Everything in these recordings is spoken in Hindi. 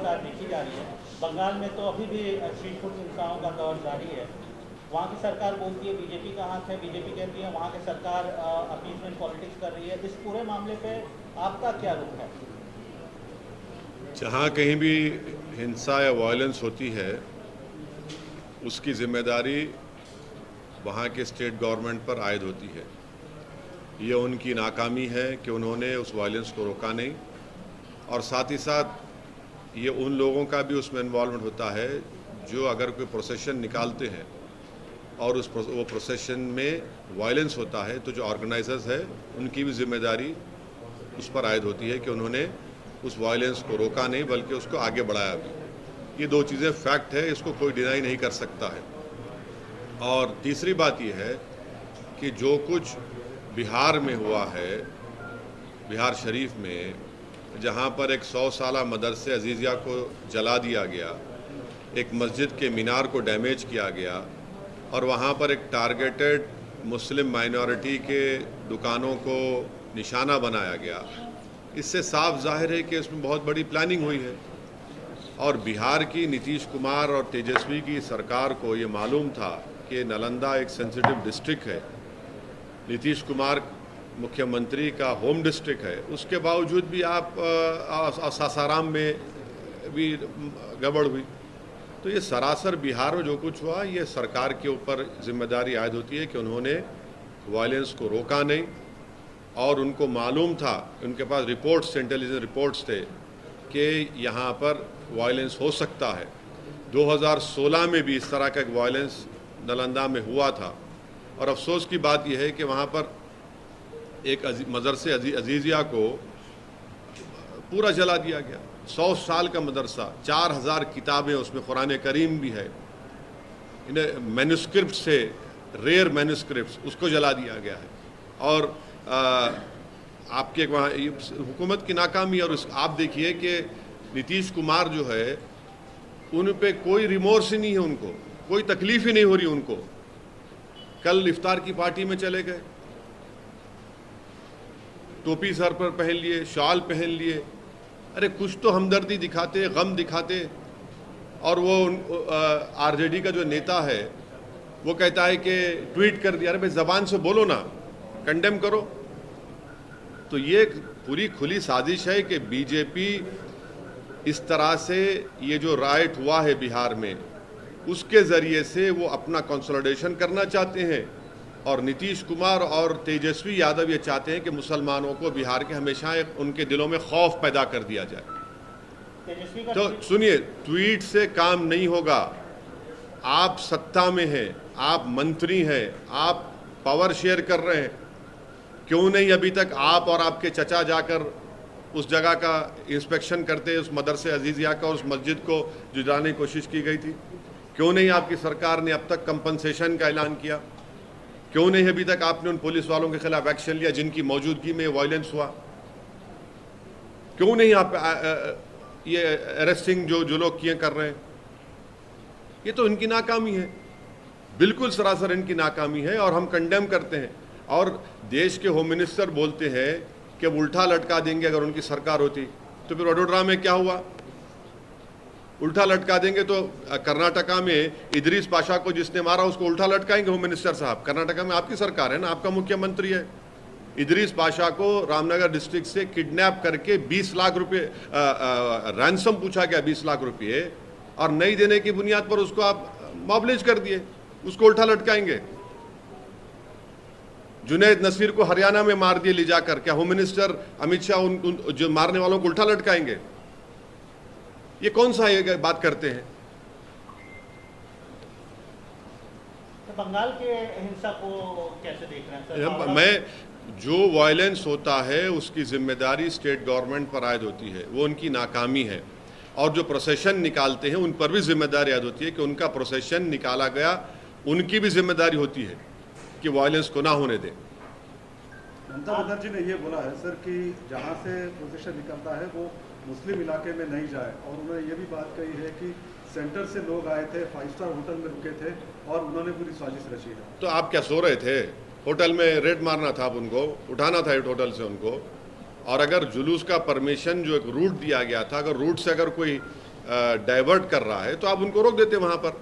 लगातार देखी जा रही है। बंगाल में तो अभी भी स्ट्रीट फूड हिंसाओं का दौर जारी है। वहाँ की सरकार बोलती है बीजेपी का हाथ है, बीजेपी कहती है वहाँ की सरकार अपीसमेंट पॉलिटिक्स कर रही है। इस पूरे मामले पे आपका क्या रुख है? जहाँ कहीं भी हिंसा या वायलेंस होती है उसकी जिम्मेदारी वहाँ के स्टेट गवर्नमेंट पर आयद होती है। ये उनकी नाकामी है कि उन्होंने उस वायलेंस को रोका नहीं, और साथ ही साथ ये उन लोगों का भी उसमें इन्वॉल्वमेंट होता है जो अगर कोई प्रोसेशन निकालते हैं और वो प्रोसेशन में वायलेंस होता है तो जो ऑर्गेनाइजर्स है उनकी भी जिम्मेदारी उस पर आयद होती है कि उन्होंने उस वायलेंस को रोका नहीं बल्कि उसको आगे बढ़ाया भी। ये दो चीज़ें फैक्ट है, इसको कोई डिनाई नहीं कर सकता है। और तीसरी बात यह है कि जो कुछ बिहार में हुआ है, बिहार शरीफ में, जहाँ पर एक 100 साला मदरसे अजीज़िया को जला दिया गया, एक मस्जिद के मीनार को डैमेज किया गया और वहाँ पर एक टारगेटेड मुस्लिम माइनॉरिटी के दुकानों को निशाना बनाया गया, इससे साफ जाहिर है कि इसमें बहुत बड़ी प्लानिंग हुई है। और बिहार की नीतीश कुमार और तेजस्वी की सरकार को ये मालूम था कि नालंदा एक सेंसिटिव डिस्ट्रिक्ट है, नीतीश कुमार मुख्यमंत्री का होम डिस्ट्रिक्ट है, उसके बावजूद भी आप सासाराम में भी गड़बड़ हुई। तो ये सरासर बिहार में जो कुछ हुआ ये सरकार के ऊपर जिम्मेदारी आयद होती है कि उन्होंने वायलेंस को रोका नहीं, और उनको मालूम था, उनके पास रिपोर्ट्स, इंटेलिजेंस रिपोर्ट्स थे कि यहाँ पर वायलेंस हो सकता है। 2016 में भी इस तरह का एक वायलेंस नालंदा में हुआ था, और अफसोस की बात यह है कि वहाँ पर एक मदरसे अजीज़िया को पूरा जला दिया गया। 100 साल का मदरसा, 4000 किताबें, उसमें कुरान करीम भी है, इन्हें मैन्युस्क्रिप्ट से, रेयर मैन्युस्क्रिप्ट, उसको जला दिया गया है। और आपके वहाँ हुकूमत की नाकामी। और आप देखिए कि नीतीश कुमार जो है उन पे कोई रिमोर्स ही नहीं है, उनको कोई तकलीफ ही नहीं हो रही उनको। कल इफ्तार की पार्टी में चले गए, टोपी सर पर पहन लिए, शॉल पहन लिए, अरे कुछ तो हमदर्दी दिखाते, गम दिखाते। और वो आरजेडी का जो नेता है वो कहता है कि ट्वीट कर दिया। अरे भाई ज़बान से बोलो ना, कंडेम करो। तो ये पूरी खुली साजिश है कि बीजेपी इस तरह से ये जो राइट हुआ है बिहार में, उसके ज़रिए से वो अपना कंसोलिडेशन करना चाहते हैं, और नीतीश कुमार और तेजस्वी यादव ये चाहते हैं कि मुसलमानों को बिहार के हमेशा उनके दिलों में खौफ पैदा कर दिया जाए। तो सुनिए, ट्वीट से काम नहीं होगा। आप सत्ता में हैं, आप मंत्री हैं, आप पावर शेयर कर रहे हैं, क्यों नहीं अभी तक आप और आपके चचा जाकर उस जगह का इंस्पेक्शन करते, उस मदरसे अजीज़िया का, उस मस्जिद को जुटाने की कोशिश की गई थी? क्यों नहीं आपकी सरकार ने अब तक कंपनसेशन का ऐलान किया? क्यों नहीं अभी तक आपने उन पुलिस वालों के खिलाफ एक्शन लिया जिनकी मौजूदगी में वायलेंस हुआ? क्यों नहीं आप ये अरेस्टिंग जो लोग किए कर रहे हैं? ये तो इनकी नाकामी है, बिल्कुल सरासर इनकी नाकामी है, और हम कंडेम करते हैं। और देश के होम मिनिस्टर बोलते हैं कि उल्टा लटका देंगे अगर उनकी सरकार होती। तो फिर वडोदरा में क्या हुआ? उल्टा लटका देंगे तो कर्नाटका में इदरीस पाशा को जिसने मारा उसको उल्टा लटकाएंगे होम मिनिस्टर साहब। कर्नाटका में आपकी सरकार है ना, आपका मुख्यमंत्री है। इदरीस पाशा को रामनगर डिस्ट्रिक्ट से किडनैप करके 20 लाख रुपये रैंसम पूछा गया, 20 लाख रुपये, और नहीं देने की बुनियाद पर उसको आप मॉबलिज कर दिए, उसको उल्टा लटकाएंगे। जुनैद नसीर को हरियाणा में मार दिए ले जाकर, क्या होम मिनिस्टर अमित शाह उन जो मारने वालों को उल्टा लटकाएंगे? ये कौन सा ये बात करते हैं? तो बंगाल के हिंसा को कैसे देख रहे हैं सर? मैं जो वायलेंस होता है उसकी जिम्मेदारी स्टेट गवर्नमेंट पर आयद होती है, वो उनकी नाकामी है। और जो प्रोसेशन निकालते हैं उन पर भी जिम्मेदारी आयद होती है कि उनका प्रोसेशन निकाला गया, उनकी भी जिम्मेदारी होती है कि वायलेंस को ना होने दें। ममता बनर्जी ने ये बोला है सर कि जहाँ से प्रोसेशन निकलता है वो मुस्लिम इलाके में नहीं जाए, और उन्होंने ये भी बात कही है कि सेंटर से लोग आए थे, 5 स्टार होटल में रुके थे और उन्होंने पूरी साजिश रची है। तो आप क्या सो रहे थे? होटल में रेड मारना था, आप उनको उठाना था होटल से उनको। और अगर जुलूस का परमिशन जो एक रूट दिया गया था, अगर रूट से अगर कोई डाइवर्ट कर रहा है तो आप उनको रोक देते वहाँ पर।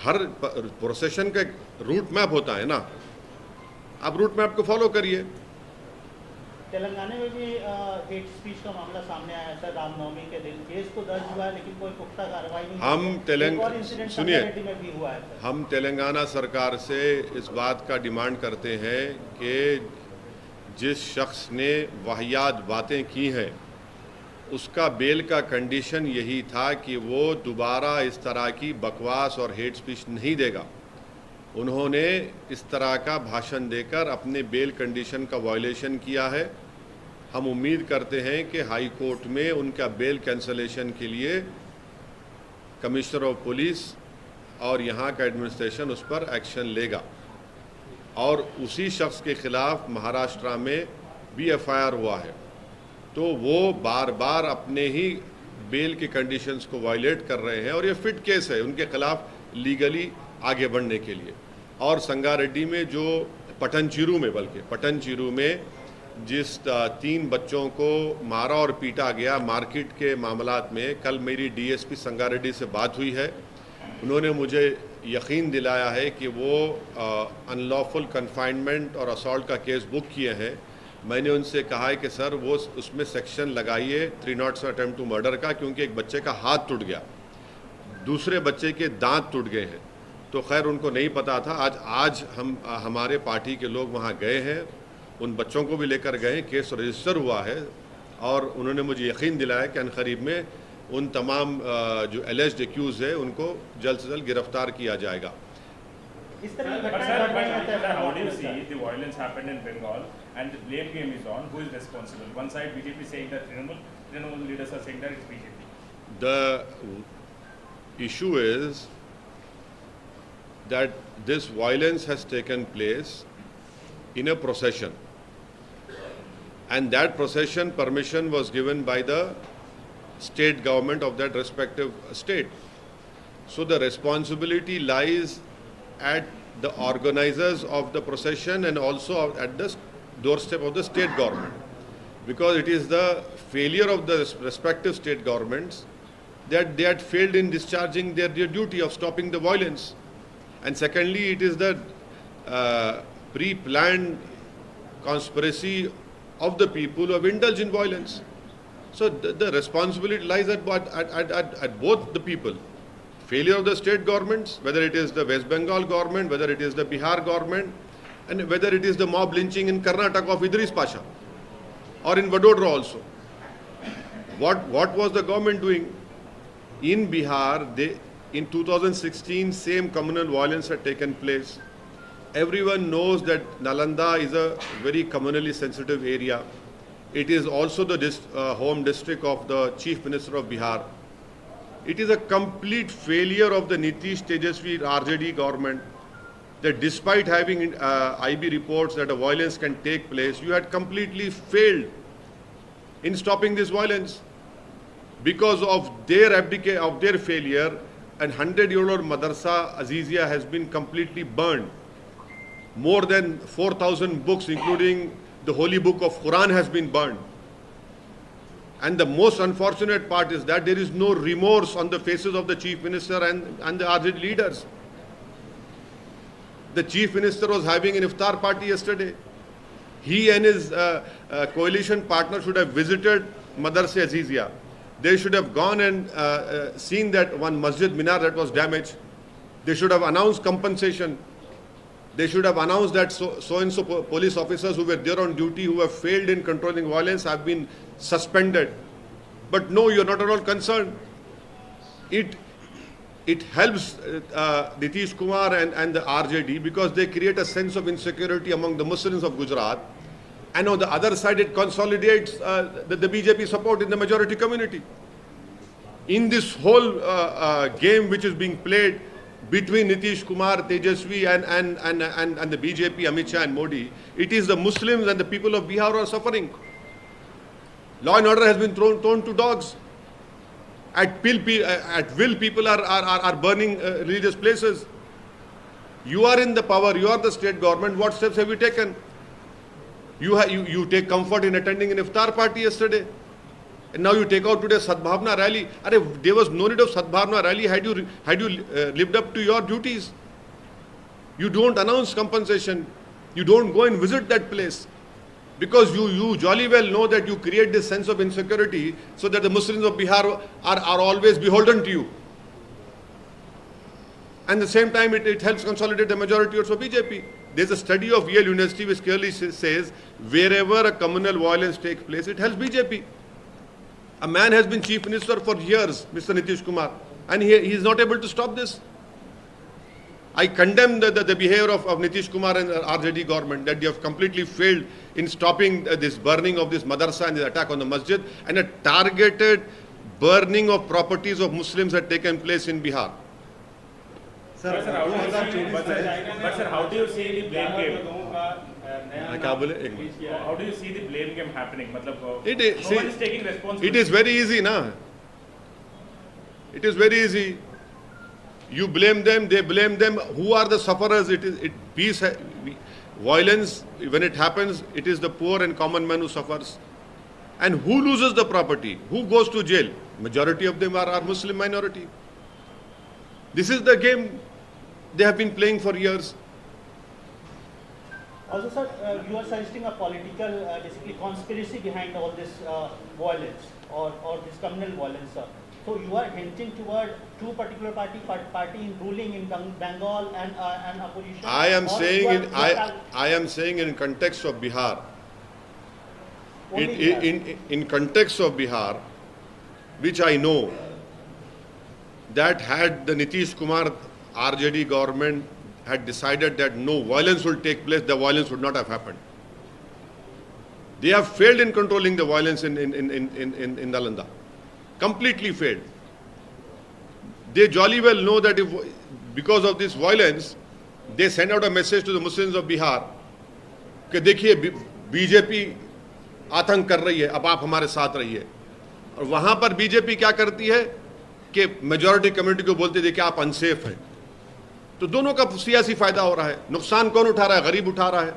हर प्रोसेशन का एक रूट मैप होता है ना, आप रूट मैप को फॉलो करिए। तेलंगाना में भी हेट स्पीच का मामला सामने आया था रामनवमी के दिन। केस तो दर्ज हुआ है लेकिन कोई पुख्ता कार्रवाई नहीं। हम तेलंगाना सरकार से इस बात का डिमांड करते हैं कि जिस शख्स ने वाहियात बातें की हैं उसका बेल का कंडीशन यही था कि वो दोबारा इस तरह की बकवास और हेट स्पीच नहीं देगा। उन्होंने इस तरह का भाषण देकर अपने बेल कंडीशन का वायलेशन किया है। हम उम्मीद करते हैं कि हाई कोर्ट में उनका बेल कैंसलेशन के लिए कमिश्नर ऑफ पुलिस और यहाँ का एडमिनिस्ट्रेशन उस पर एक्शन लेगा और उसी शख्स के खिलाफ महाराष्ट्र में भी एफआईआर हुआ है। तो वो बार बार अपने ही बेल के कंडीशंस को वायलेट कर रहे हैं और ये फिट केस है उनके खिलाफ लीगली आगे बढ़ने के लिए। और संगारेड्डी में जो पटनचेरू में जिस 3 बच्चों को मारा और पीटा गया मार्केट के मामलात में, कल मेरी डीएसपी संगारेड्डी से बात हुई है। उन्होंने मुझे यकीन दिलाया है कि वो अनलॉफुल कन्फाइनमेंट और असॉल्ट का केस बुक किए हैं। मैंने उनसे कहा है कि सर वो उसमें सेक्शन लगाइए 307 अटेम्प्ट टू मर्डर का, क्योंकि एक बच्चे का हाथ टूट गया, दूसरे बच्चे के दांत टूट गए हैं। तो खैर उनको नहीं पता था। आज हम हमारे पार्टी के लोग वहाँ गए हैं, उन बच्चों को भी लेकर गए, केस रजिस्टर हुआ है और उन्होंने मुझे यकीन दिलाया कि अनकरीब में उन तमाम जो एलिज्ड एक्यूज है उनको जल्द से जल्द गिरफ्तार किया जाएगा। इस तरह की how do you see the violence happened in Bengal and the blame game is on? Who is responsible? One side BJP saying that Trinamool leaders are saying that it's BJP. The issue is that this violence has taken place in a procession, and that procession permission was given by the state government of that respective state. So the responsibility lies at the organizers of the procession and also at the doorstep of the state government, because it is the failure of the respective state governments that they had failed in discharging their duty of stopping the violence. And secondly, it is the pre-planned conspiracy of the people who have indulged in violence. So the responsibility lies at both the people. Failure of the state governments, whether it is the West Bengal government, whether it is the Bihar government, and whether it is the mob lynching in Karnataka of Idris Pasha, or in Vadodara also. What was the government doing? In Bihar, in 2016, same communal violence had taken place. Everyone knows that Nalanda is a very communally sensitive area. It is also the home district of the Chief Minister of Bihar. It is a complete failure of the Nitish Tejasvi RJD government that despite having IB reports that a violence can take place, you had completely failed in stopping this violence. Because of their failure, and 100-year-old Madrasa Azizia has been completely burned. More than 4,000 books, including the holy book of Quran, has been burned. And the most unfortunate part is that there is no remorse on the faces of the Chief Minister and the RJD leaders. The Chief Minister was having an iftar party yesterday. He and his coalition partner should have visited Madrasa Azizia. They should have gone and seen that one Masjid Minar that was damaged. They should have announced compensation. They should have announced that so-and-so police officers who were there on duty who have failed in controlling violence have been suspended. But no, you're not at all concerned. It helps Nitish Kumar and the RJD because they create a sense of insecurity among the Muslims of Gujarat. And on the other side, it consolidates the BJP support in the majority community. In this whole game which is being played between Nitish Kumar, Tejasvi and the BJP, Amit Shah and Modi, it is the Muslims and the people of Bihar who are suffering. Law and order has been thrown to dogs. At will, people are burning religious places. You are in the power, you are the state government. What steps have you taken? You take comfort in attending an iftar party yesterday. And now you take out today Sadbhavna rally. There was no need of Sadbhavna rally had you lived up to your duties. You don't announce compensation. You don't go and visit that place. Because you jolly well know that you create this sense of insecurity so that the Muslims of Bihar are always beholden to you. And at the same time, it helps consolidate the majority also BJP. There's a study of Yale University which clearly says wherever a communal violence takes place, it helps BJP. A man has been chief minister for years, Mr. Nitish Kumar, and he is not able to stop this. I condemn the behavior of Nitish Kumar and RJD government, that they have completely failed in stopping this burning of this madrasa and the attack on the masjid, and a targeted burning of properties of Muslims had taken place in Bihar. Sir how do you see the blame game? क्या बोले एक minute. How do you see the blame game happening? मतलब See, no one is taking responsibility. it is very easy, na. It is very easy. You blame them, they blame them. Who are the sufferers? Violence, when it happens, it is the poor and common man who suffers. And who loses the property? Who goes to jail? Majority of them are Muslim minority. This is the game they have been playing for years. Also, sir, you are suggesting a political, basically conspiracy behind all this violence or this communal violence, sir. So you are hinting toward two particular party in ruling in Bengal and opposition. I am saying in context of Bihar. In context of Bihar, which I know, that had the Nitish Kumar RJD government had decided that no violence will take place, the violence would not have happened. They have failed in controlling the violence in Nalanda. Completely failed. They jolly well know that because of this violence, they send out a message to the Muslims of Bihar कि देखिए बीजेपी आतंक कर रही है, अब आप हमारे साथ रहिए. और वहां पर बीजेपी क्या करती है कि मेजॉरिटी कम्युनिटी को बोलते देखिए आप अनसेफ हैं. तो दोनों का सियासी फायदा हो रहा है. नुकसान कौन उठा रहा है? गरीब उठा रहा है.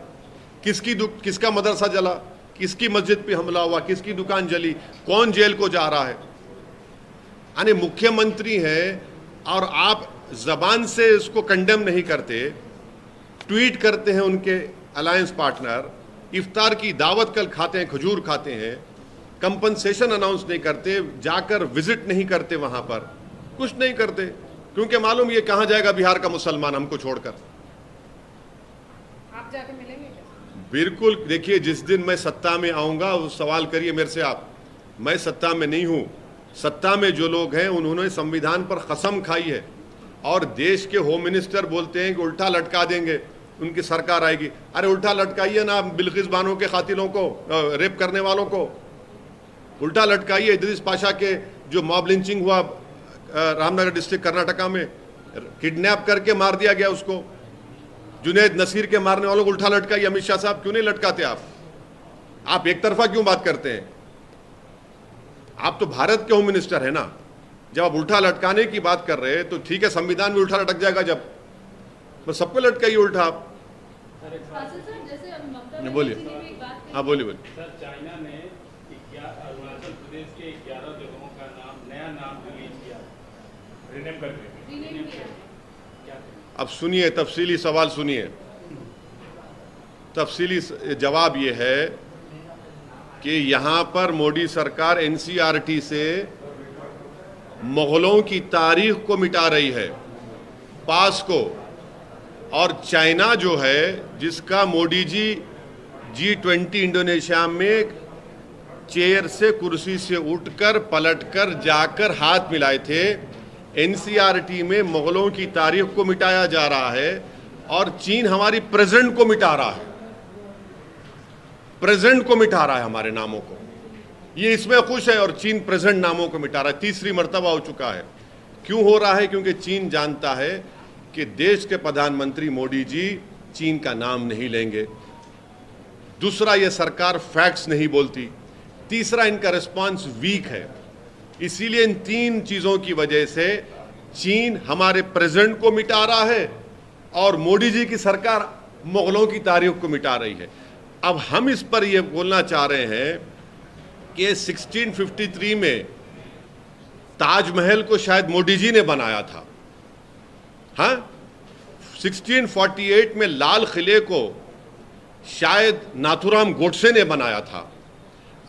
किसका मदरसा जला, किसकी मस्जिद पे हमला हुआ, किसकी दुकान जली, कौन जेल को जा रहा है. यानी मुख्यमंत्री हैं और आप जबान से इसको कंडेम नहीं करते, ट्वीट करते हैं उनके अलायंस पार्टनर, इफ्तार की दावत कल खाते हैं, खजूर खाते हैं, कंपनसेशन अनाउंस नहीं करते, जाकर विजिट नहीं करते, वहां पर कुछ नहीं करते, क्योंकि मालूम ये कहां जाएगा बिहार का मुसलमान हमको छोड़कर. आप जाके मिलेंगे क्या? बिल्कुल. देखिए, जिस दिन मैं सत्ता में आऊंगा उस सवाल करिए मेरे से आप. मैं सत्ता में नहीं हूं. सत्ता में जो लोग हैं उन्होंने संविधान पर कसम खाई है और देश के होम मिनिस्टर बोलते हैं कि उल्टा लटका देंगे, उनकी सरकार आएगी. अरे उल्टा लटकाइए ना बिल्किस बानो के कातिलों को, रेप करने वालों को उल्टा लटकाइए. इदरीस पाशा के जो मॉब लिंचिंग हुआ रामनगर डिस्ट्रिक्ट कर्नाटका में, किडनैप करके मार दिया गया उसको. जुनैद नसीर के मारने वालों को उल्टा लटकाइए. अमित शाह साहब क्यों नहीं लटकाते आप एक तरफा क्यों बात करते हैं? आप तो भारत के होम मिनिस्टर है ना. जब आप उल्टा लटकाने की बात कर रहे हैं तो ठीक है, संविधान में उल्टा लटक जाएगा जब, बस सबको लटकाइए उल्टा आप. बोलिए. हाँ बोलिए. सर, चाइना ने अरुणाचल प्रदेश के 11 जगहों का नया नाम रिलीज किया, रिनेम करके. अब सुनिए, तफसीली सवाल सुनिए. तफसीली जवाब ये है कि यहां पर मोदी सरकार एनसीईआरटी से मुगलों की तारीख को मिटा रही है, पास को. और चाइना जो है, जिसका मोदी जी G20 इंडोनेशिया में चेयर से, कुर्सी से उठकर पलटकर जाकर हाथ मिलाए थे, एनसीईआरटी में मुगलों की तारीख को मिटाया जा रहा है और चीन हमारी प्रेजेंट को मिटा रहा है. प्रेजेंट को मिटा रहा है हमारे नामों को. ये इसमें खुश है और चीन प्रेजेंट नामों को मिटा रहा है. तीसरी मर्तबा हो चुका है. क्यों हो रहा है? क्योंकि चीन जानता है कि देश के प्रधानमंत्री मोदी जी चीन का नाम नहीं लेंगे. दूसरा, ये सरकार फैक्ट्स नहीं बोलती. तीसरा, इनका रिस्पांस वीक है. इसीलिए इन तीन चीजों की वजह से चीन हमारे प्रेजेंट को मिटा रहा है और मोदी जी की सरकार मुगलों की तारीख को मिटा रही है. अब हम इस पर यह बोलना चाह रहे हैं कि 1653 में ताजमहल को शायद मोदी जी ने बनाया था। हाँ, 1648 में लाल किले को शायद नाथूराम गोडसे ने बनाया था,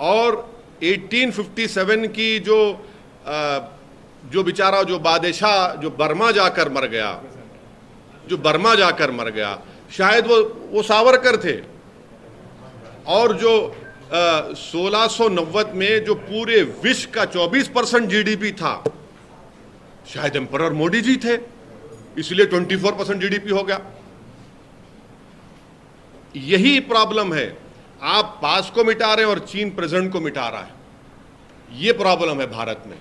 और 1857 की जो बेचारा जो बादशाह जो बर्मा जाकर मर गया, शायद वो सावरकर थे। और जो 1690 में जो पूरे विश्व का 24% जीडीपी था, शायद एम्परर मोदी जी थे, इसलिए 24% जीडीपी हो गया। यही प्रॉब्लम है, आप पास को मिटा रहे हैं और चीन प्रेजेंट को मिटा रहा है। ये प्रॉब्लम है भारत में।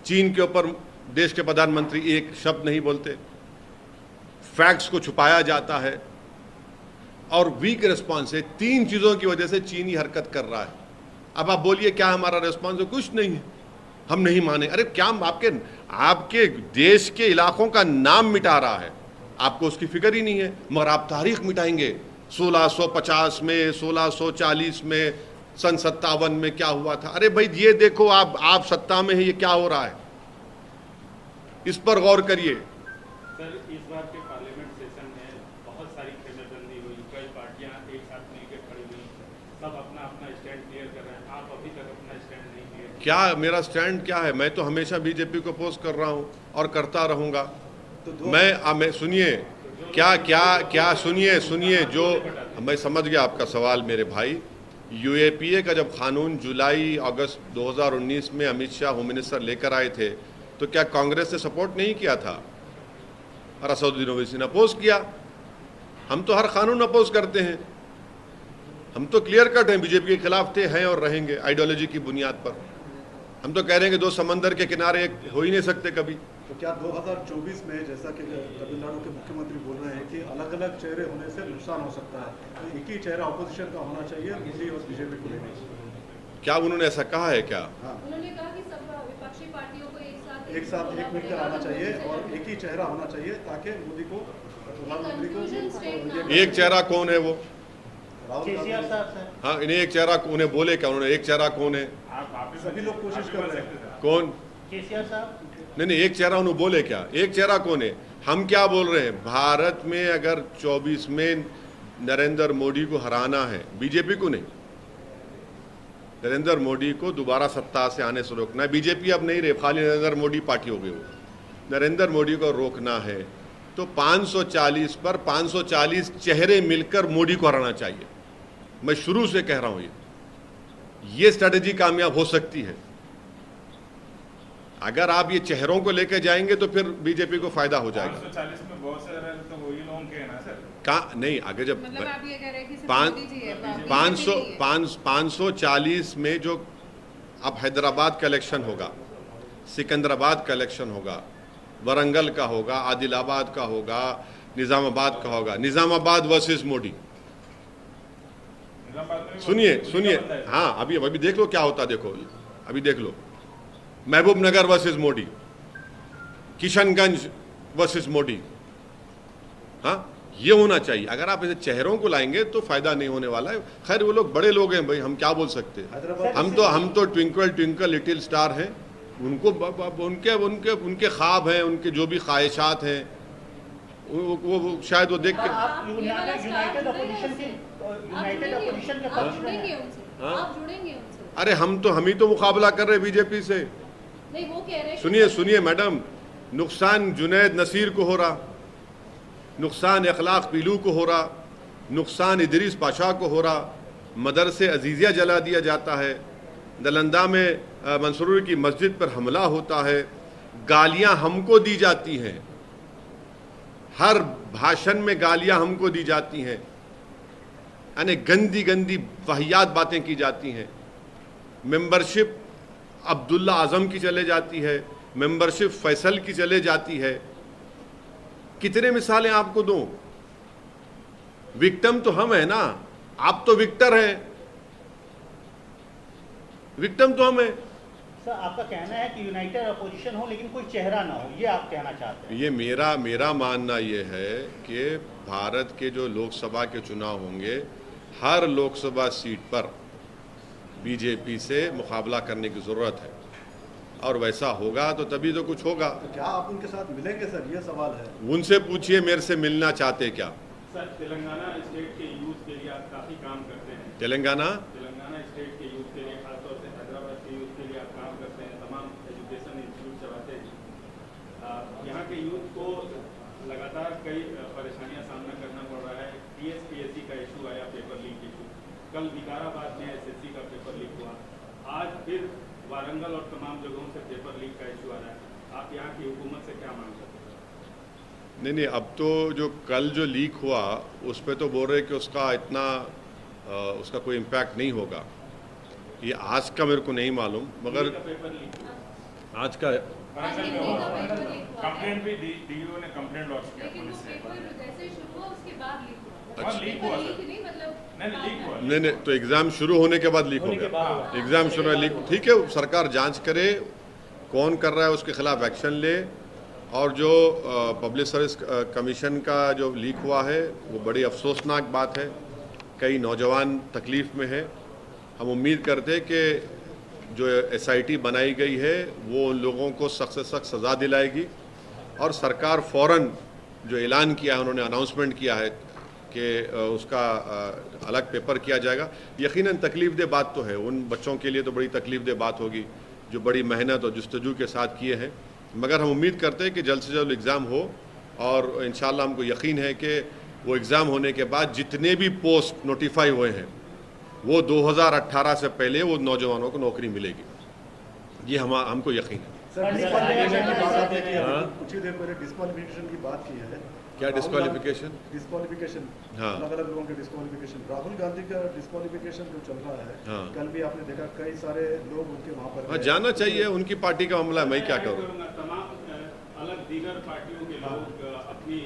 चीन के ऊपर देश के प्रधानमंत्री एक शब्द नहीं बोलते, फैक्ट्स को छुपाया जाता है, और वीक रिस्पॉन्स है। 3 चीजों की वजह से चीन ये हरकत कर रहा है। अब आप बोलिए क्या हमारा रिस्पॉन्स है? कुछ नहीं है, हम नहीं माने। अरे क्या आपके देश के इलाकों का नाम मिटा रहा है, आपको उसकी फिक्र ही नहीं है, मगर आप तारीख मिटाएंगे। 1650 में, 1640 में, सन 57 में क्या हुआ था। अरे भाई ये देखो, आप सत्ता में है, ये क्या हो रहा है, इस पर गौर करिए। सर, इस बार के पार्लियामेंट सेशन में बहुत सारी खेमेबंदी हुई, कई पार्टियां एक साथ मिलकर खड़ी हुई, सब अपना अपना स्टैंड क्लियर कर रहे हैं। आप अभी तक अपना स्टैंड नहीं क्लियर। क्या मेरा स्टैंड क्या है? मैं तो हमेशा बीजेपी को अपोज कर रहा हूं और करता रहूंगा। मैं सुनिए क्या सुनिए जो मैं समझ गया आपका सवाल मेरे भाई। यूएपीए का जब कानून जुलाई अगस्त 2019 में अमित शाह होम मिनिस्टर लेकर आए थे, तो क्या कांग्रेस ने सपोर्ट नहीं किया था? और असदुद्दीन ओवैसी ने अपोज किया। हम तो हर कानून अपोज करते हैं, हम तो क्लियर कट हैं, बीजेपी के खिलाफ थे, हैं और रहेंगे आइडियोलॉजी की बुनियाद पर। हम तो कह रहे हैं कि 2 समंदर के किनारे एक हो ही नहीं सकते कभी। तो क्या 2024 में, जैसा कि तमिलनाडु के मुख्यमंत्री बोल रहे हैं कि अलग अलग चेहरे होने से नुकसान हो सकता है, तो एक ही चेहरा ऑपोजिशन का होना चाहिए, मोदी और बीजेपी को लेने? क्या उन्होंने ऐसा कहा है क्या? हाँ, उन्होंने कहा कि सब विपक्षी पार्टियों को एक साथ मिलकर आना चाहिए और एक ही चेहरा होना चाहिए, ताकि मोदी को, प्रधानमंत्री को एक चेहरा कौन है वो? राहुल केसीआर गांधी। साहब से हाँ, इन्हें एक चेहरा उन्हें बोले क्या उन्होंने? एक चेहरा कौन है? आप सभी लोग कोशिश कर रहे हैं। कौन? केसीआर साहब नहीं, एक चेहरा उन्होंने बोले क्या? एक चेहरा कौन है? हम क्या बोल रहे हैं? भारत में अगर 24 में नरेंद्र मोदी को हराना है, बीजेपी को नहीं, नरेंद्र मोदी को दोबारा सत्ता से आने से रोकना है। बीजेपी अब नहीं रहे, खाली नरेंद्र मोदी पार्टी हो गई वो। नरेंद्र मोदी को रोकना है तो 540 पर 540 चेहरे मिलकर मोदी को हराना चाहिए। मैं शुरू से कह रहा हूं ये स्ट्रेटेजी कामयाब हो सकती है। अगर आप ये चेहरों को लेकर जाएंगे तो फिर बीजेपी को फायदा हो जाएगा। 540 में बहुत सारे तो वही लोग के हैं ना सर। नहीं, आगे जब मतलब आप ये कह रहे हैं कि सिर्फ पाँच- मोदी जी है, बीजेपी 500 नहीं है। 540 में जो अब हैदराबाद का इलेक्शन होगा, सिकंदराबाद का इलेक्शन होगा, वरंगल का होगा, आदिलाबाद का होगा, निजामाबाद का होगा, निजामाबाद वर्सेस मोदी। सुनिए, हाँ, अभी देख लो क्या होता है। देखो अभी देख लो, महबूब नगर वर्सेस मोदी, किशनगंज वर्सेस मोदी। हाँ, ये होना चाहिए। अगर आप ऐसे चेहरों को लाएंगे तो फायदा नहीं होने वाला है। खैर वो लोग बड़े लोग हैं भाई, हम क्या बोल सकते हैं। हैदराबाद हम तो ट्विंकल ट्विंकल लिटिल स्टार हैं। उनको उनके ख्वाब हैं, उनके जो भी ख्वाहिशात हैं, वो शायद वो देख के। आप यूनाइटेड अपोजिशन के आप पक्ष में जुड़ेंगे हैं। उनसे, हाँ? आप जुड़ेंगे उनसे। अरे हम ही तो मुकाबला कर रहे हैं बीजेपी से। नहीं, वो कह रहे हैं सुनिए मैडम, नुकसान जुनैद नसीर को हो रहा, नुकसान अखलाक पीलू को हो रहा, नुकसान इदरीस पाशा को हो रहा, मदरसे अजीज़िया जला दिया जाता है, नालंदा में मंसूर की मस्जिद पर हमला होता है, गालियां हमको दी जाती हैं, हर भाषण में गालियां हमको दी जाती हैं, यानी गंदी गंदी वाहियात बातें की जाती हैं। मेंबरशिप अब्दुल्ला आजम की चले जाती है, मेंबरशिप फैसल की चले जाती है। कितने मिसालें आपको दूं? विक्टिम तो हम है ना, आप तो विक्टर हैं, विक्टिम तो हम है। सर, आपका कहना है कि यूनाइटेड अपोजिशन हो लेकिन कोई चेहरा ना हो, ये आप कहना चाहते हैं? ये मेरा मानना ये है कि भारत के जो लोकसभा के चुनाव होंगे, हर लोकसभा सीट पर बीजेपी से मुकाबला करने की ज़रूरत है, और वैसा होगा तो तभी तो कुछ होगा। तो क्या आप उनके साथ मिलेंगे सर, ये सवाल है। उनसे पूछिए मेरे से मिलना चाहते क्या। सर, तेलंगाना स्टेट के यूथ के लिए आप काफ़ी काम करते हैं। तेलंगाना स्टेट के यूथ के लिए, खासतौर से हैदराबाद के यूथ के लिए आप काम करते हैं, तमाम एजुकेशन इंस्टीट्यूट चलाते हैं। यहाँ के यूथ को लगातार कई परेशानियां सामना करना पड़ रहा है। TSPSC का इशू आया, पेपर लीक इशू। कल विकाराबाद में SSC का पेपर लीक हुआ। आज फिर वारंगल और तमाम जगहों से पेपर लीक का इशू आ रहा है। आप यहाँ की हुकूमत से क्या मांग सकते हैं? नहीं, अब तो जो कल जो लीक हुआ उस पर तो बोल रहे कि उसका इतना उसका कोई इम्पैक्ट नहीं होगा। ये आज का मेरे को नहीं मालूम, मगर पेपर लीक आज का कंप्लेंट भी DO ने कंप्लेंट लॉन्च किया पुलिस से। जैसे शुरू हुआ उसके बाद लीक हुआ। हाँ, लीक हुआ लीक सर। नहीं, मतलब नहीं, लीक हुआ। नहीं, तो एग्ज़ाम शुरू होने के बाद लीक हो गया। एग्ज़ाम शुरू है, लीक, ठीक है, सरकार जांच करे कौन कर रहा है, उसके खिलाफ एक्शन ले। और जो पब्लिक सर्विस कमीशन का जो लीक हुआ है वो बड़ी अफसोसनाक बात है। कई नौजवान तकलीफ़ में है। हम उम्मीद करते हैं कि जो SIT बनाई गई है वो उन लोगों को सख्त से सख्त सज़ा दिलाएगी, और सरकार फ़ौरन जो ऐलान किया है, उन्होंने अनाउंसमेंट किया है कि उसका अलग पेपर किया जाएगा। यकीनन तकलीफ़देह बात तो है, उन बच्चों के लिए तो बड़ी तकलीफ़देह बात होगी जो बड़ी मेहनत और जुस्तजू के साथ किए हैं। मगर हम उम्मीद करते हैं कि जल्द से जल्द एग्ज़ाम हो, और इंशाअल्लाह हमको यकीन है कि वो एग्ज़ाम होने के बाद जितने भी पोस्ट नोटिफाई हुए हैं वो 2018 से पहले वो नौजवानों को नौकरी मिलेगी। ये हमको यकीन है। सर, डिस्क्वालिफिकेशन की बात आपने की है, कुछ ही देर पहले डिस्क्वालिफिकेशन की बात की है। क्या डिस्क्वालिफिकेशन? डिस्क्वालिफिकेशन, हाँ। अलग अलग लोगों के डिस्क्वालिफिकेशन। राहुल गांधी का डिस्क्वालिफिकेशन जो चल रहा है, हाँ। कल भी आपने देखा कई सारे लोग उनके वहाँ पर हाँ, गए। जाना चाहिए, उनकी पार्टी का मामला है, मैं क्या करूँ। तमाम अलग दीगर पार्टियों के लोग अपनी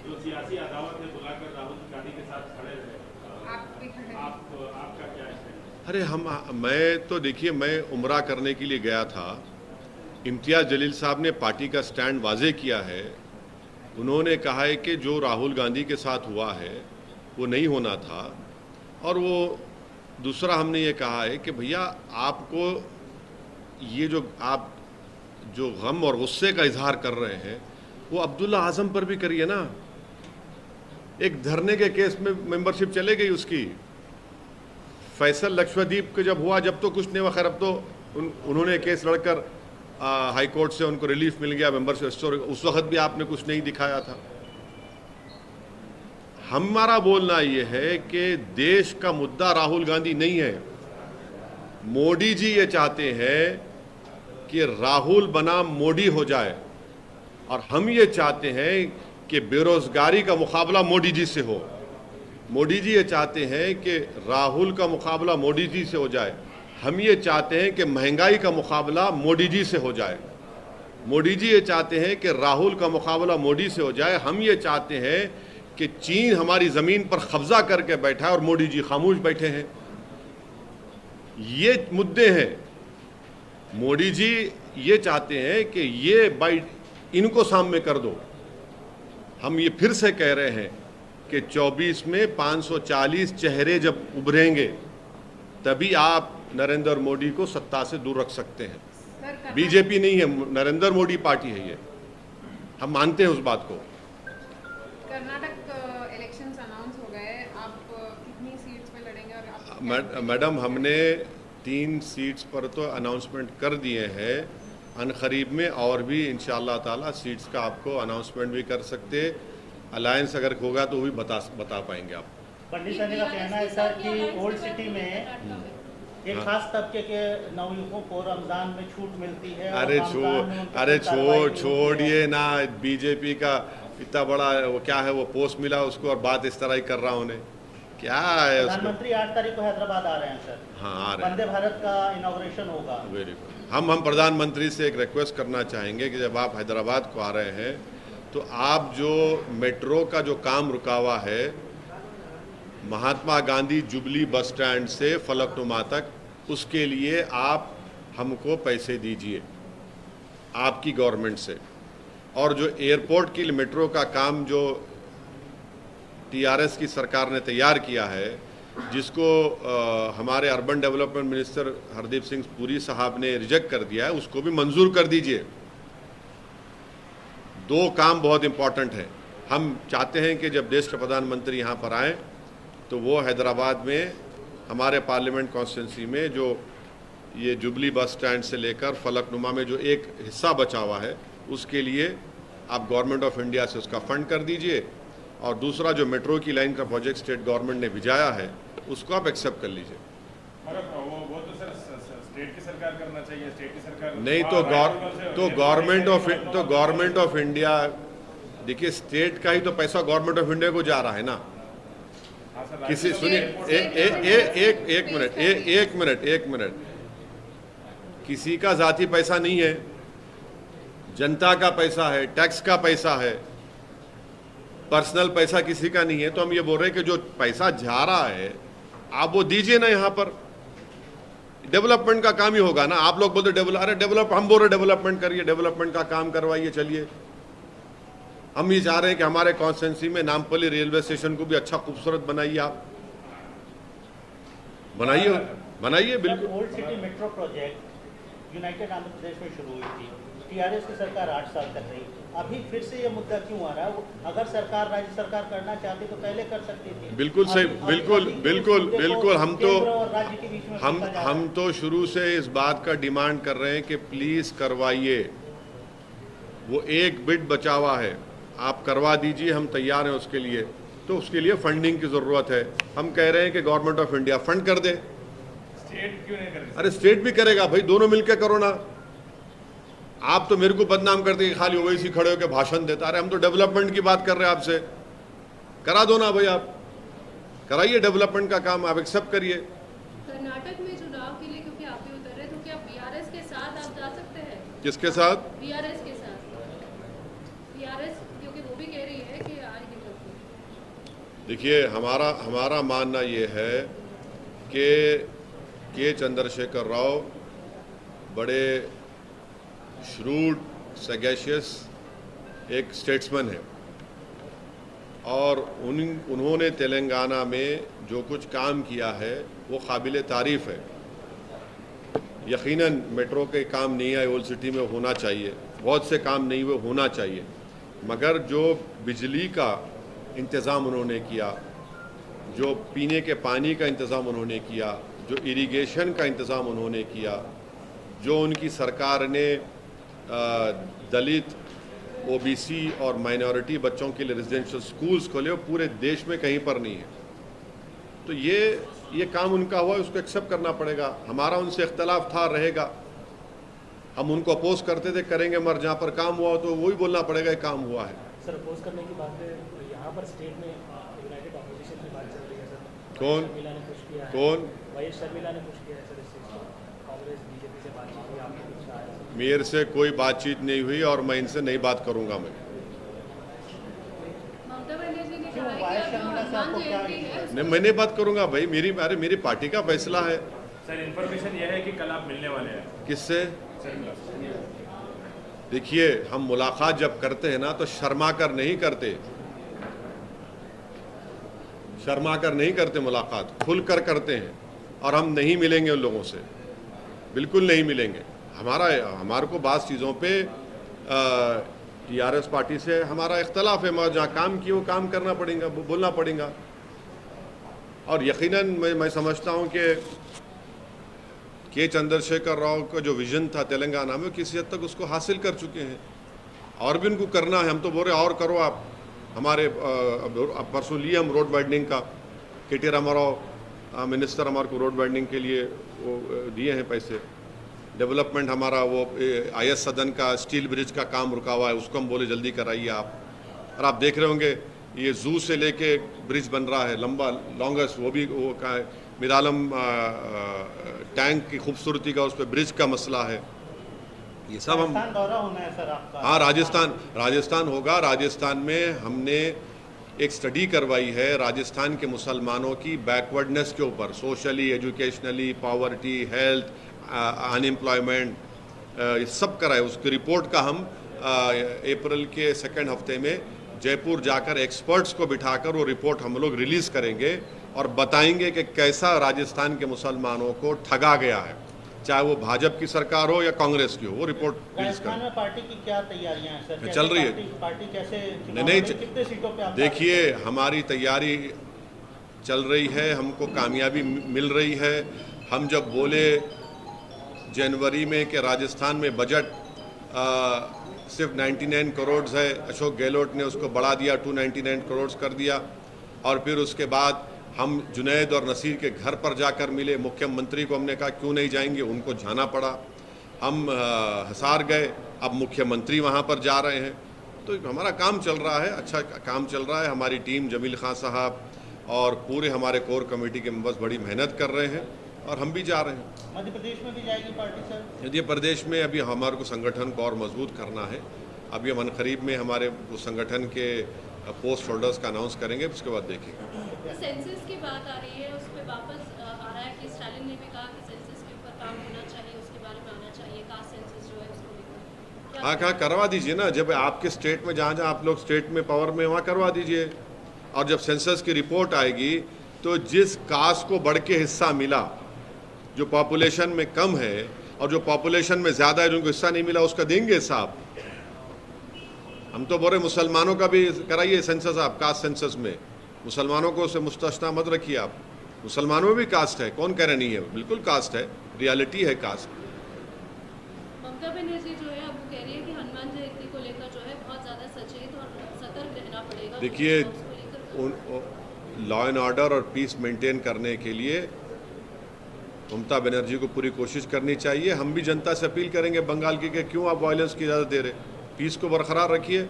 जो सियासी अदावत है बुलाकर राहुल गांधी के साथ खड़े रहे। आपका क्या स्टैंड? अरे मैं तो देखिए, मैं उम्रा करने के लिए गया था। इम्तियाज़ जलील साहब ने पार्टी का स्टैंड वाजे किया है। उन्होंने कहा है कि जो राहुल गांधी के साथ हुआ है वो नहीं होना था। और वो दूसरा हमने ये कहा है कि भैया आपको ये जो आप जो गम और गुस्से का इजहार कर रहे हैं वो अब्दुल्ला आज़म पर भी करिए ना। एक धरने के केस में मेंबरशिप चले गई उसकी। फैसल लक्षद्वीप के जब हुआ, जब तो कुछ नहीं हुआ, खैर अब तो उन्होंने केस लड़कर हाई कोर्ट से उनको रिलीफ मिल गया मेंबरशिप। उस वक्त भी आपने कुछ नहीं दिखाया था। हमारा बोलना ये है कि देश का मुद्दा राहुल गांधी नहीं है। मोदी जी ये चाहते हैं कि राहुल बनाम मोदी हो जाए, और हम ये चाहते हैं कि बेरोजगारी का मुकाबला मोदी जी से हो। मोदी जी ये चाहते हैं कि राहुल का मुकाबला मोदी जी से हो जाए। हम ये चाहते हैं कि महंगाई का मुकाबला मोदी जी से हो जाए। मोदी जी ये चाहते हैं कि राहुल का मुकाबला मोदी से हो जाए। हम ये चाहते हैं कि चीन हमारी ज़मीन पर कब्जा करके बैठा है और मोदी जी खामोश बैठे हैं। ये मुद्दे हैं। मोदी जी ये चाहते हैं कि ये बाइट इनको सामने कर दो। हम ये फिर से कह रहे हैं कि 24 में 540 चेहरे जब उभरेंगे तभी आप नरेंद्र मोदी को सत्ता से दूर रख सकते हैं। बीजेपी नहीं है, नरेंद्र मोदी पार्टी है ये। हम मानते हैं उस बात को। कर्नाटक इलेक्शंस अनाउंस हो गए, आप कितनी सीट्स पे लड़ेंगे? और मैडम, हमने 3 सीट्स पर तो अनाउंसमेंट कर दिए हैं। अनकरीब में और भी इंशाअल्लाह ताला सीट्स का आपको अनाउंसमेंट भी कर सकते। अलायंस अगर होगा तो वो भी बता पाएंगे आप। पंडित सर का कहना है सर कि ओल्ड सिटी में एक खास तबके के नवयुवकों को रमजान में छूट मिलती है। अरे छोड़िए ना, बीजेपी का इतना बड़ा वो क्या है, वो पोस्ट मिला उसको और बात इस तरह ही कर रहा उन्हें, क्या है उसको। प्रधानमंत्री 8 तारीख को हैदराबाद आ रहे हैं सर। हाँ, आ रहे हैं। वंदे भारत का इनॉग्रेशन होगा। Very good. हम प्रधानमंत्री से एक रिक्वेस्ट करना चाहेंगे कि जब आप हैदराबाद को आ रहे हैं तो आप जो मेट्रो का जो काम रुका हुआ है Mahatma Gandhi jubilee bus stand से फलकनुमा तक, उसके लिए आप हमको पैसे दीजिए आपकी गवर्नमेंट से। और जो एयरपोर्ट के लिए मेट्रो का काम जो TRS की सरकार ने तैयार किया है, जिसको हमारे urban development minister Hardeep Singh Puri साहब ने रिजेक्ट कर दिया है, उसको भी मंजूर कर दीजिए। दो काम बहुत इंपॉर्टेंट है। हम चाहते हैं कि जब देश के प्रधानमंत्री यहाँ पर आएँ तो वो हैदराबाद में हमारे पार्लियामेंट कॉन्स्टिट्यूंसी में जो ये जुबली बस स्टैंड से लेकर फलकनुमा में जो एक हिस्सा बचा हुआ है, उसके लिए आप गवर्नमेंट ऑफ इंडिया से उसका फंड कर दीजिए, और दूसरा जो मेट्रो की लाइन का प्रोजेक्ट स्टेट गवर्नमेंट ने भिजाया है उसको आप एक्सेप्ट कर लीजिए। मगर वो तो सर स्टेट की सरकार करना चाहिए, स्टेट की सरकार नहीं तो गवर्नमेंट ऑफ इंडिया, देखिए स्टेट का ही तो पैसा गवर्नमेंट ऑफ इंडिया को जा रहा है ना। हाँ सर, किसी सुनिए एक मिनट, किसी का जाती पैसा नहीं है, जनता का पैसा है, टैक्स का पैसा है, पर्सनल पैसा किसी का नहीं है। तो हम ये बोल रहे हैं कि जो पैसा जा रहा है आप वो दीजिए ना, यहाँ पर डेवलपमेंट का काम ही होगा ना। आप लोग बोलते हम बोल रहे डेवलपमेंट करिए, डेवलपमेंट का काम करवाइए, चलिए। हम ये चाह रहे हैं कि हमारे कॉन्स्टिट्यूंसी में नामपल्ली रेलवे स्टेशन को भी अच्छा खूबसूरत बनाइए, आप बनाइए बिल्कुल। Old city metro project united Andhra Pradesh में शुरू हुई थी, टीआरएस की सरकार 8 साल तक रही, अभी फिर से ये मुद्दा क्यों आ रहा है? अगर सरकार, राज्य सरकार करना चाहती तो पहले कर सकती थी। बिल्कुल सही, बिल्कुल। हम तो शुरू से इस बात का डिमांड कर रहे हैं कि प्लीज करवाइए। वो एक बिट बचा हुआ है, आप करवा दीजिए, हम तैयार हैं उसके लिए। तो उसके लिए फंडिंग की जरूरत है। हम कह रहे हैं कि गवर्नमेंट ऑफ इंडिया फंड कर दे। स्टेट क्यों नहीं कर रही? अरे स्टेट भी करेगा भाई, दोनों मिलकर करो ना। आप तो मेरे को बदनाम करते कि खाली ओवैसी खड़े होकर भाषण देता। अरे हम तो डेवलपमेंट की बात कर रहे हैं आपसे, करा दो ना भाई, आप कराइए डेवलपमेंट का काम, आप एक्सेप्ट करिए। कर्नाटक में चुनाव के लिए क्योंकि आप भी उतर रहे, तो क्या बीआरएस के साथ आप जा सकते हैं? किसके साथ? बीआरएस के साथ। बीआरएस क्योंकि वो भी कह रही है कि आएगी करके। देखिए हमारा मानना ये है कि के चंद्रशेखर राव बड़े श्रूड, सैगेशियस एक स्टेट्समैन है, और उन्होंने तेलंगाना में जो कुछ काम किया है वो काबिल तारीफ़ है। यकीनन मेट्रो के काम नहीं आए, ओल्ड सिटी में होना चाहिए, बहुत से काम नहीं हुए, होना चाहिए, मगर जो बिजली का इंतज़ाम उन्होंने किया, जो पीने के पानी का इंतज़ाम उन्होंने किया, जो इरिगेशन का इंतज़ाम उन्होंने किया, जो उनकी सरकार ने दलित, ओबीसी और माइनॉरिटी बच्चों के लिए रेजिडेंशियल स्कूल्स खोले, वो पूरे देश में कहीं पर नहीं है। तो ये काम उनका हुआ, उसको एक्सेप्ट करना पड़ेगा। हमारा उनसे इख्तलाफ था, रहेगा, हम उनको अपोज करते थे, करेंगे, मगर जहाँ पर काम हुआ तो वही बोलना पड़ेगा ये काम हुआ है। सर अपोज करने की बात है, यहाँ पर स्टेट में यूनाइटेड ऑपोजिशन की बात चल रही है सर। कौन? शर्मिला ने पुश किया है। कौन? वाईएस शर्मिला ने पुश किया है सर इस चीज़ को। कांग्रेस बीजेपी से बातचीत हुई, आपने कुछ कहा है? मेरे से कोई बातचीत नहीं हुई और मैं इनसे नहीं बात करूंगा। मैं ममता बनर्जी ने कहा है कि अब जो हनुमान जयंती है नहीं, मैं नहीं बात करूंगा भाई, मेरी पार्टी का फैसला है। सर इन्फॉर्मेशन यह है कि कल आप मिलने वाले हैं। किससे? शर्मिला। देखिए, हम मुलाकात जब करते हैं ना तो शर्मा कर नहीं करते, मुलाकात खुलकर करते हैं, और हम नहीं मिलेंगे उन लोगों से, बिल्कुल नहीं मिलेंगे। हमारे को बात चीज़ों पे टीआरएस पार्टी से हमारा इख्तलाफ है, मगर जहाँ काम किए वो काम करना पड़ेगा, बोलना पड़ेगा। और यकीनन मैं समझता हूँ कि के चंद्रशेखर राव का जो विजन था तेलंगाना में, किसी हद तक उसको हासिल कर चुके हैं, और भी उनको करना है। हम तो बोल रहे और करो आप। हमारे परसों लिए हम रोड वाइडनिंग का, के.टी. रामाराव मिनिस्टर हमारे को रोड वाइडनिंग के लिए वो दिए हैं पैसे। डेवलपमेंट हमारा वो IS सदन का स्टील ब्रिज का काम रुका हुआ है, उसको हम बोले जल्दी कराइए आप। और आप देख रहे होंगे ये जू से लेके ब्रिज बन रहा है लंबा, लॉन्गेस्ट, वो भी वो का मिरालम टैंक की खूबसूरती का, उस पर ब्रिज का मसला है। ये सब हम राजस्थान दौरा होना है सर आपका? हाँ, राजस्थान होगा। राजस्थान में हमने एक स्टडी करवाई है राजस्थान के मुसलमानों की बैकवर्डनेस के ऊपर, socially, educationally, poverty, health, unemployment, ये सब कराए। उसकी रिपोर्ट का हम अप्रैल के सेकेंड हफ्ते में जयपुर जाकर एक्सपर्ट्स को बिठाकर वो रिपोर्ट हम लोग रिलीज़ करेंगे और बताएंगे कि कैसा राजस्थान के मुसलमानों को ठगा गया है, चाहे वो भाजपा की सरकार हो या कांग्रेस की हो। वो रिपोर्ट रिलीज राजस्थान कर में पार्टी की क्या तैयारियां हैं सर? चल रही है। पार्टी कैसे नहीं, कितने सीटों पे आप देखिए हमारी तैयारी चल रही है, हमको कामयाबी मिल रही है। हम जब बोले जनवरी में कि राजस्थान में बजट सिर्फ 99 करोड़ है, अशोक गहलोत ने उसको बढ़ा दिया, 299 करोड़ कर दिया। और फिर उसके बाद हम जुनैद और नसीर के घर पर जाकर मिले, मुख्यमंत्री को हमने कहा क्यों नहीं जाएंगे, उनको जाना पड़ा। हम हिसार गए, अब मुख्यमंत्री वहाँ पर जा रहे हैं। तो हमारा काम चल रहा है, अच्छा काम चल रहा है। हमारी टीम जमील खान साहब और पूरे हमारे कोर कमेटी के मेंबर्स बड़ी मेहनत कर रहे हैं और हम भी जा रहे हैं। मध्य प्रदेश में भी जाएगी पार्टी सर? मध्य प्रदेश में अभी हमारे को संगठन को और मजबूत करना है। अभी हम अनकरीब में हमारे उस संगठन के पोस्ट होल्डर्स का अनाउंस करेंगे, उसके बाद देखेंगे। सेंसस की बात आ रही है, उस पर वापस आ रहा है कि स्टालिन ने भी कहा कि सेंसस के ऊपर काम होना चाहिए, उसके बारे में आना चाहिए, कास्ट सेंसस जो है उसको लेकर। हाँ, कहाँ करवा दीजिए ना, जब आपके स्टेट में जहाँ जहाँ आप लोग स्टेट में पावर में वहाँ करवा दीजिए। और जब सेंसस की रिपोर्ट आएगी तो जिस कास्ट को बढ़ के हिस्सा मिला, जो पॉपुलेशन में कम है और जो पॉपुलेशन में ज़्यादा है जिनको हिस्सा नहीं मिला, उसका देंगे हिसाब। हम तो बोल रहे मुसलमानों का भी कराइए सेंसस, आप कास्ट सेंसस में मुसलमानों को उसे मुस्तस्ना मत रखिए। आप मुसलमानों में भी कास्ट है, कौन कह रहे नहीं है, बिल्कुल कास्ट है, रियलिटी है कास्ट। ममता बनर्जी जो है अब वो कह रही है कि हनुमान जयंती को लेकर जो है बहुत ज़्यादा सचेत और सतर्क रहना पड़ेगा। देखिए, लॉ एंड ऑर्डर और पीस मेंटेन करने के लिए ममता बनर्जी को पूरी कोशिश करनी चाहिए। हम भी जनता से अपील करेंगे बंगाल की कि क्यों आप वायलेंस की इजाज़त दे रहे, पीस को बरकरार रखिए,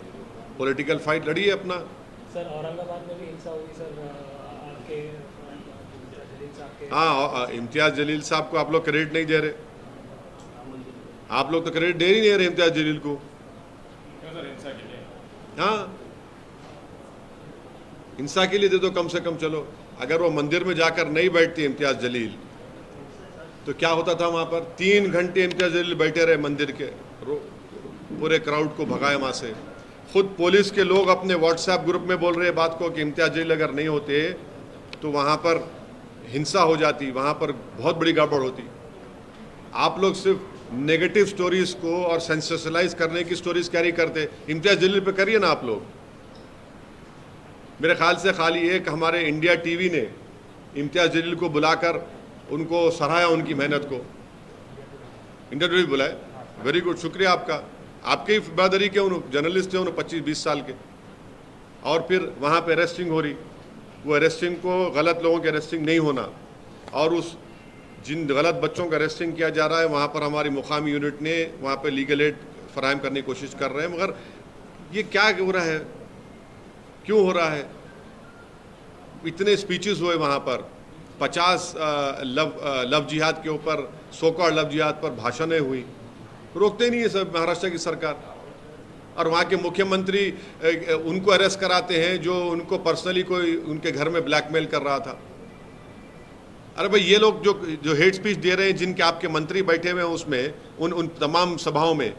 पॉलिटिकल फाइट लड़िए अपना। सर औरंगाबाद में भी हिंसा हुई सर, आपके जलील साहब के। हाँ, इम्तियाज़ जलील साहब को आप लोग क्रेडिट नहीं दे रहे, आप लोग तो क्रेडिट दे ही नहीं रहे इम्तियाज़ जलील को। क्यों सर, हिंसा के लिए? हाँ, हिंसा के लिए दे दो कम से कम। चलो, अगर वो मंदिर में जाकर नहीं बैठती इम्तियाज़ जलील तो क्या होता था वहाँ पर? 3 घंटे इम्तियाज़ जलील बैठे रहे मंदिर के, पूरे क्राउड को भगाए वहाँ से। खुद पुलिस के लोग अपने व्हाट्सएप ग्रुप में बोल रहे बात को कि इम्तियाज़ जलील अगर नहीं होते तो वहाँ पर हिंसा हो जाती, वहाँ पर बहुत बड़ी गड़बड़ होती। आप लोग सिर्फ नेगेटिव स्टोरीज को और सेंसेशनलाइज करने की स्टोरीज कैरी करते। इम्तियाज़ जलील पे करिए ना आप लोग। मेरे ख्याल से खाली एक हमारे इंडिया टीवी ने इम्तियाज़ जलील को बुलाकर उनको सराहा, उनकी मेहनत को। इंडिया टीवी बुलाए, वेरी गुड, शुक्रिया आपका। आपके ही बहादुरी के उन जर्नलिस्ट थे, उन्होंने 25-20 साल के। और फिर वहाँ पे अरेस्टिंग हो रही, वो अरेस्टिंग को, गलत लोगों की अरेस्टिंग नहीं होना, और उस जिन गलत बच्चों का अरेस्टिंग किया जा रहा है वहाँ पर हमारी मुकामी यूनिट ने वहाँ पे लीगल एड फराहम करने की कोशिश कर रहे हैं। मगर ये क्या हो रहा है, क्यों हो रहा है? इतने स्पीचेस हुए वहाँ पर, 50 लव जिहाद के ऊपर, सोकॉल्ड लव जिहाद पर भाषणें हुई, रोकते नहीं है सब महाराष्ट्र की सरकार। और वहाँ के मुख्यमंत्री उनको अरेस्ट कराते हैं जो उनको पर्सनली कोई उनके घर में ब्लैकमेल कर रहा था। अरे भाई, ये लोग जो हेट स्पीच दे रहे हैं, जिनके आपके मंत्री बैठे हुए हैं उसमें, उन तमाम सभाओं में,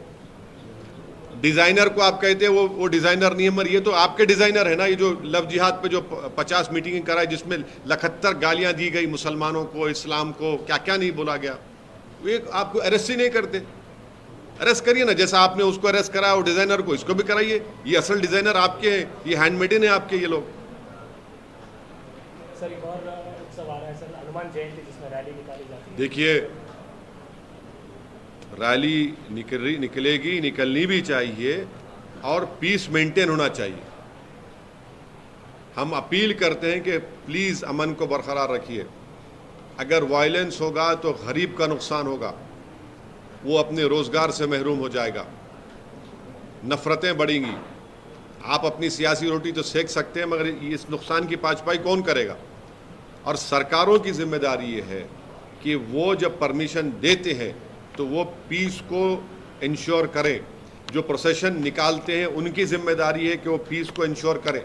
डिज़ाइनर को आप कहते हैं वो डिज़ाइनर नहीं है, मगर ये तो आपके डिज़ाइनर है ना। ये जो लव जिहाद पे जो 50 मीटिंग कराई, जिसमें 71 गालियां दी गई मुसलमानों को, इस्लाम को, क्या क्या नहीं बोला गया, वे आपको अरेस्ट ही नहीं करते। अरेस्ट करिए ना, जैसा आपने उसको अरेस्ट कराया वो डिज़ाइनर को, इसको भी कराइए। ये असल डिज़ाइनर आपके हैं, ये हैंडमेडन है आपके ये लोग। सर एक और उत्सव आ रहा है सर, हनुमान जयंती, जिसमें रैली निकाली जाती है। देखिए, रैली निकलेगी, निकलनी भी चाहिए, और पीस मेंटेन होना चाहिए। हम अपील करते हैं कि प्लीज़ अमन को बरकरार रखिए। अगर वायलेंस होगा तो गरीब का नुकसान होगा, वो अपने रोज़गार से महरूम हो जाएगा, नफ़रतें बढ़ेंगी। आप अपनी सियासी रोटी तो सेक सकते हैं, मगर इस नुकसान की पाई कौन करेगा? और सरकारों की जिम्मेदारी ये है कि वो जब परमिशन देते हैं तो वो पीस को इंश्योर करें। जो प्रोसेशन निकालते हैं उनकी जिम्मेदारी है कि वो पीस को इंश्योर करें।